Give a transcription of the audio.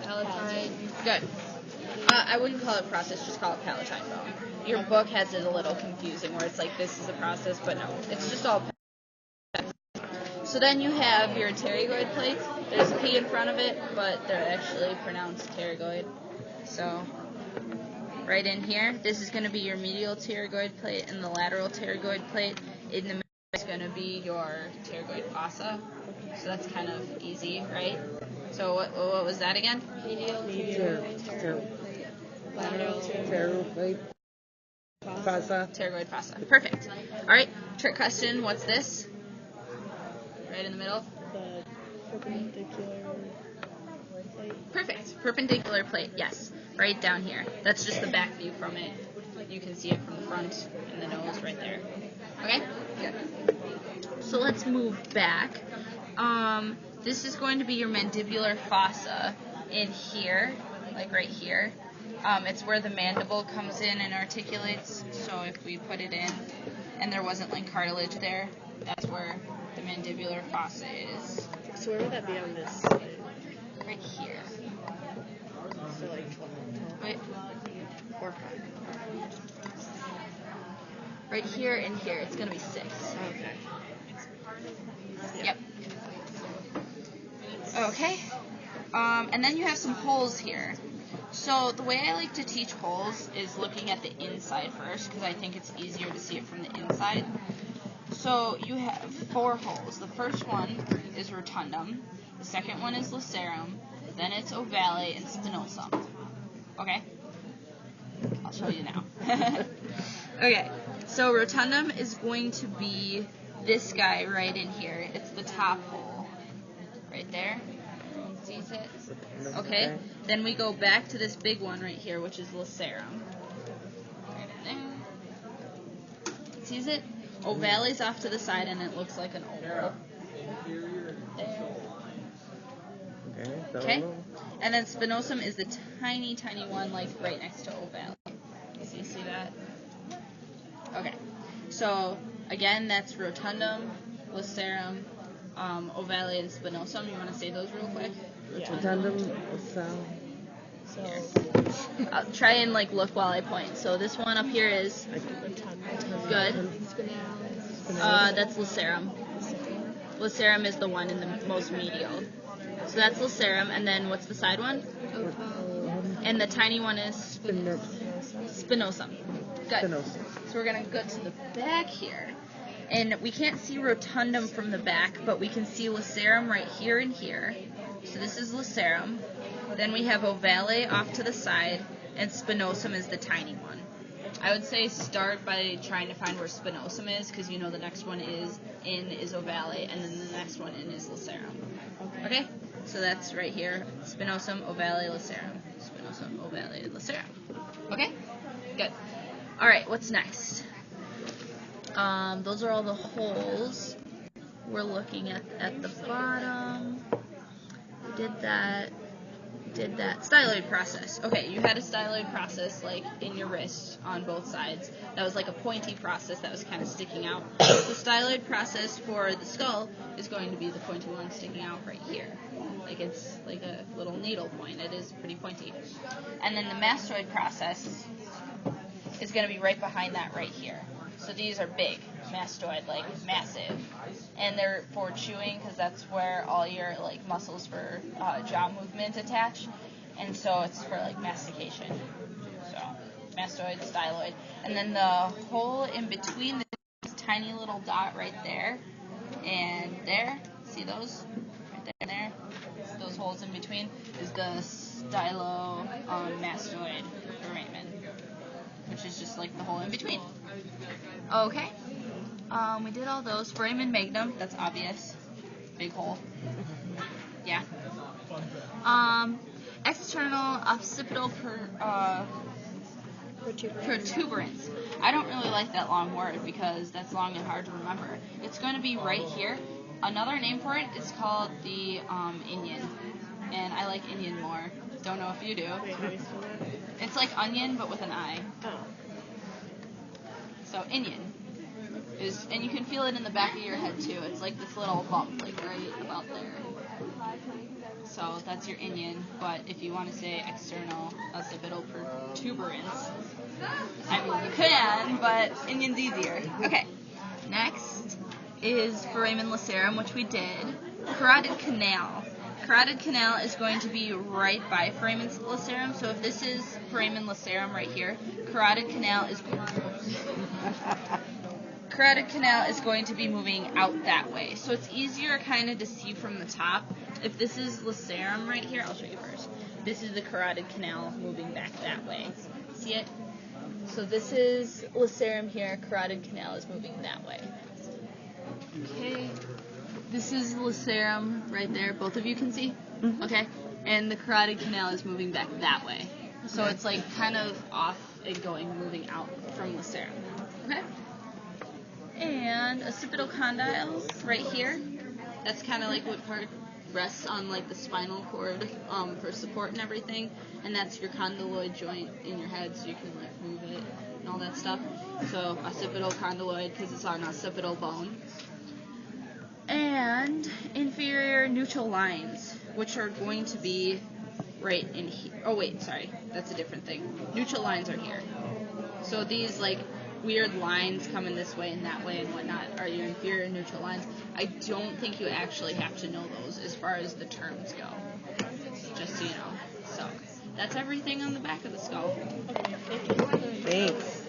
Palatine. Good. I wouldn't call it process, just call it palatine bone. Your book has it a little confusing where it's like this is a process, but no, it's just all So then you have your pterygoid plates. There's a P in front of it, but they're actually pronounced pterygoid. So right in here, this is going to be your medial pterygoid plate and the lateral pterygoid plate. In the middle is going to be your pterygoid fossa. So that's kind of easy, right? So what was that again? Medial Pterygoid plate. Fossa. Pterygoid fossa. Perfect. All right, trick question. What's this? Right in the middle? The perpendicular plate. Perfect. Perpendicular plate, yes. Right down here. That's just the back view from it. You can see it from the front and the nose right there. Okay? Good. So let's move back. This is going to be your mandibular fossa in here, like right here. It's where the mandible comes in and articulates. So if we put it in and there wasn't like cartilage there, that's where the mandibular fossa is. So where would that be on this side? Right here. So like Right, or front. right here and here. It's going to be 6. Okay. Yep. Okay. And then you have some holes here. So the way I like to teach holes is looking at the inside first because I think it's easier to see it from the inside. So you have 4 holes. The first one is rotundum. The second one is lacerum. Then it's ovale and spinosum. Okay? I'll show you now. Okay. So rotundum is going to be this guy right in here. It's the top hole. Right there. Everyone sees it? Okay. Then we go back to this big one right here, which is lacerum. Right in there. Sees it? Ovale's off to the side, and it looks like an oval. There. Okay. And then spinosum is the tiny, tiny one, like right next to ovale. So you see that? Okay. So again, that's rotundum, lacerum, ovale, and spinosum. You want to say those real quick? Rotundum, Here. I'll try and like look while I point. So this one up here is good. That's lacerum. Lacerum is the one in the most medial. So that's lacerum, and then what's the side one? And the tiny one is spinosum. Good. So we're gonna go to the back here, and we can't see rotundum from the back, but we can see lacerum right here and here. So this is lacerum. Then we have ovale off to the side, and spinosum is the tiny one. I would say start by trying to find where spinosum is, because you know the next one is ovale, and then the next one in is lacerum. Okay? So that's right here. Spinosum, ovale, lacerum. Spinosum, ovale, lacerum. Okay? Good. All right, what's next? Those are all the holes. We're looking at the bottom. We did that. Styloid process. Okay, you had a styloid process like in your wrist on both sides. That was like a pointy process that was kind of sticking out. The styloid process for the skull is going to be the pointy one sticking out right here. Like it's like a little needle point. It is pretty pointy. And then the mastoid process is going to be right behind that right here. So these are big, mastoid, like massive. And they're for chewing because that's where all your like muscles for jaw movement attach. And so it's for like mastication. So mastoid, styloid. And then the hole in between this tiny little dot right there and there, see those? Right there and there. Those holes in between is the stylomastoid foramen, which is just like the hole in between. Okay. We did all those. Foramen magnum, that's obvious. Big hole. Yeah. External occipital protuberance. I don't really like that long word because that's long and hard to remember. It's going to be right here. Another name for it is called the inion. And I like inion more. Don't know if you do. It's like onion, but with an I. Oh. So inion is, and you can feel it in the back of your head too. It's like this little bump, like right about there. So that's your inion, but if you want to say external occipital protuberance, I mean you can, but inion's easier. Okay, next is foramen lacerum, which we did. Carotid canal. Carotid canal is going to be right by foramen lacerum, so if this is foramen lacerum right here, carotid canal is going to be moving out that way. So it's easier kind of to see from the top. If this is lacerum right here, I'll show you first. This is the carotid canal moving back that way. See it? So this is lacerum here, carotid canal is moving that way. Okay. This is lacerum right there. Both of you can see? Mm-hmm. Okay. And the carotid canal is moving back that way. So it's like kind of off and moving out from lacerum. Okay? And occipital condyles right here. That's kind of like what part rests on like the spinal cord for support and everything. And that's your condyloid joint in your head, so you can like move it and all that stuff. So occipital condyloid because it's on occipital bone. And inferior neutral lines, which are going to be right in here. Oh wait, sorry, that's a different thing. Neutral lines are here. So these like weird lines coming this way and that way and whatnot are your inferior neutral lines. I don't think you actually have to know those as far as the terms go, just so you know. So that's everything on the back of the skull. Okay, thank you. Thanks.